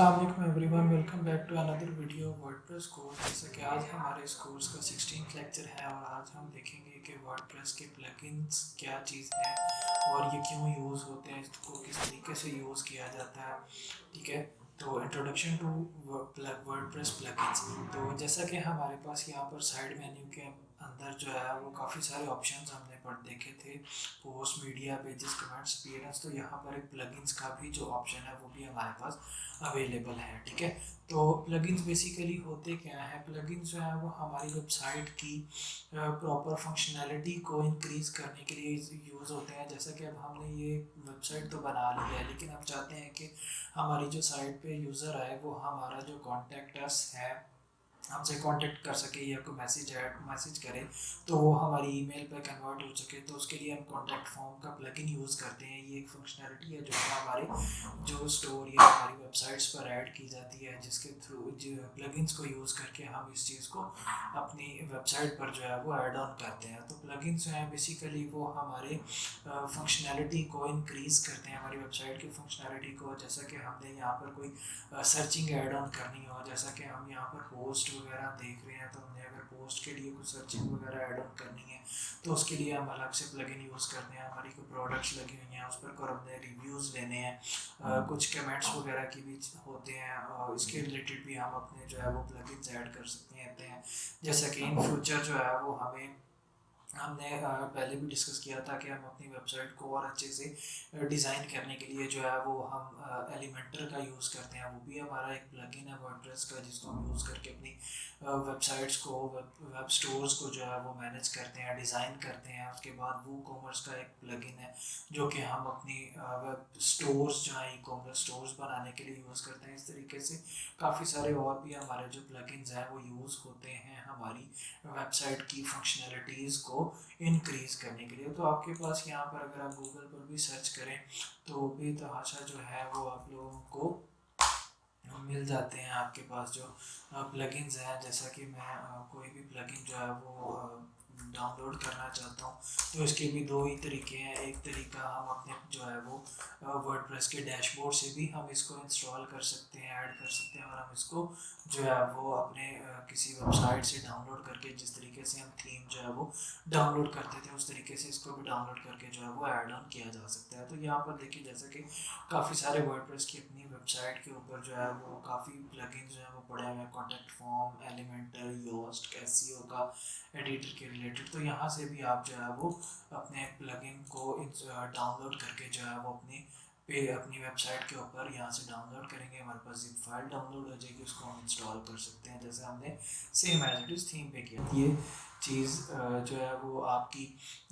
अस्सलाम वालेकुम everyone, welcome back to another video WordPress course. जैसा कि आज हमारे इस कोर्स का 16th लेक्चर है और आज हम देखेंगे कि वर्डप्रेस के प्लगइन्स क्या चीज़ है और ये क्यों यूज़ होते हैं, इसको किस तरीके से यूज़ किया जाता है। ठीक है, तो इंट्रोडक्शन टू वर्डप्रेस प्लगइन्स। तो जैसा कि हमारे पास यहाँ पर साइड मेन्यू के अंदर जो है वो काफ़ी सारे ऑप्शंस हमने देखे थे, post, media, pages, comments, appearance. तो यहाँ पर एक प्लगइन्स का भी जो ऑप्शन है वो भी हमारे पास अवेलेबल है। ठीक है, तो प्लगइन्स बेसिकली होते क्या है, प्लगइन्स जो है वो हमारी वेबसाइट की प्रॉपर फंक्शनैलिटी को इंक्रीज़ करने के लिए यूज़ होते हैं। जैसा कि अब हमने ये वेबसाइट तो बना ली है, लेकिन हम चाहते हैं कि हमारी जो साइट पे यूज़र आए वो हमारा जो कॉन्टैक्ट अस है हमसे कांटेक्ट कर सके या कोई मैसेज करे तो वो हमारी ईमेल पे कन्वर्ट हो सके। तो उसके लिए हम कॉन्टैक्ट फॉर्म का प्लगइन यूज़ करते हैं। ये एक फंक्शनैलिटी है जो कि हमारे जो स्टोर या हमारी वेबसाइट्स पर ऐड की जाती है, जिसके थ्रू जो प्लगइन्स को यूज़ करके हम इस चीज़ को अपनी वेबसाइट पर जो है वो ऐड ऑन करते हैं। तो प्लगइन्स जो हैं बेसिकली वो हमारे फंक्शनैलिटी को इंक्रीज़ करते हैं, हमारी वेबसाइट की फंक्शनैलिटी को। जैसा कि हमने यहाँ पर कोई सर्चिंग ऐड ऑन करनी हो, जैसा कि हम यहाँ पर पोस्ट वगैरह देख रहे हैं, तो हमने अगर पोस्ट के लिए कुछ सर्चिंग वगैरह ऐड ऑन करनी है तो उसके लिए हम अलग से प्लगइन यूज़ करते हैं। हमारी कोई प्रोडक्ट्स लगी हुई हैं उस पर हमने रिव्यूज़ लेने हैं, कुछ कमेंट्स वगैरह की भी होते हैं और इसके रिलेटेड भी हम अपने जो है वो प्लगइन्स ऐड कर सकते हैं। जैसा कि इन फ्यूचर जो है वो हमने पहले भी डिस्कस किया था कि हम अपनी वेबसाइट को और अच्छे से डिज़ाइन करने के लिए जो है वो हम एलिमेंटर का यूज़ करते हैं। वो भी हमारा एक प्लगइन है वर्डप्रेस का, जिसको हम यूज़ करके अपनी वेबसाइट्स को, वेब स्टोर्स को जो है वो मैनेज करते हैं, डिज़ाइन करते हैं। उसके बाद वो कॉमर्स का एक प्लगइन है जो कि हम अपनी वेब स्टोर्स जो है ई कॉमर्स स्टोर्स बनाने के लिए यूज़ करते हैं। इस तरीके से काफ़ी सारे और भी हमारे जो प्लगइन्स हैं वो यूज़ होते हैं हमारी वेबसाइट की फंक्शनैलिटीज़ को इंक्रीज़ करने के लिए। तो आपके पास यहाँ पर अगर आप गूगल पर भी सर्च करें तो बेतहाशा जो है वो आप लोगों को मिल जाते हैं। आपके पास जो प्लगइन्स हैं, जैसा कि मैं कोई भी प्लगइन जो है वो डाउनलोड करना चाहता हूँ तो इसके भी दो ही तरीके हैं। एक तरीका हम अपने जो है वो वर्डप्रेस के डैशबोर्ड से भी हम इसको इंस्टॉल कर सकते हैं, ऐड कर सकते हैं, और हम इसको जो है वो अपने किसी वेबसाइट से डाउनलोड करके, जिस तरीके से हम थीम जो है वो डाउनलोड करते थे उस तरीके से इसको भी डाउनलोड करके जो है वो ऐड ऑन किया जा सकता है। तो यहाँ पर देखिए, जैसा कि काफ़ी सारे वर्डप्रेस की अपनी वेबसाइट के ऊपर जो है वो काफ़ी प्लगइन्स जो है वो पड़े हुए हैं, contact form, Elementor, Yoast, SEO का, एडिटर के रिलेटेड। तो यहाँ से भी आप जो है वो अपने प्लगइन को डाउनलोड करके जो है वो अपनी वेबसाइट के ऊपर यहाँ से डाउनलोड करेंगे, हमारे पास जिप फाइल डाउनलोड हो जाएगी, उसको हम इंस्टॉल कर सकते हैं जैसे हमने same as it is theme पे किया। ये चीज़ जो है वो आपकी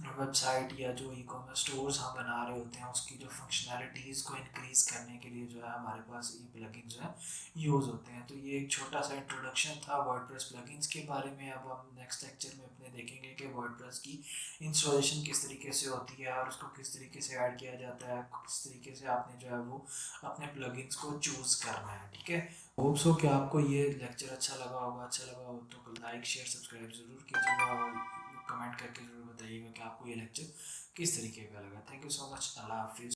वेबसाइट या जो ई कॉमर्स स्टोर्स हम बना रहे होते हैं उसकी जो फंक्शनैलिटीज़ को इंक्रीज़ करने के लिए जो है हमारे पास ये प्लगइन्स जो है यूज़ होते हैं। तो ये एक छोटा सा इंट्रोडक्शन था वर्डप्रेस प्लगइन्स के बारे में। अब हम नेक्स्ट लेक्चर में अपने देखेंगे कि वर्डप्रेस की इंस्टॉलेशन किस तरीके से होती है और उसको किस तरीके से ऐड किया जाता है, किस तरीके से आपने जो है वो अपने प्लगइन्स को चूज़ करना है। ठीक है, होप सो कि आपको ये लेक्चर अच्छा लगा होगा। अच्छा लगा हो तो लाइक, शेयर, सब्सक्राइब ज़रूर कीजिएगा और कमेंट करके ज़रूर बताइएगा कि आपको ये लेक्चर किस तरीके का लगा। Thank you so much. अल्लाह हाफिज़।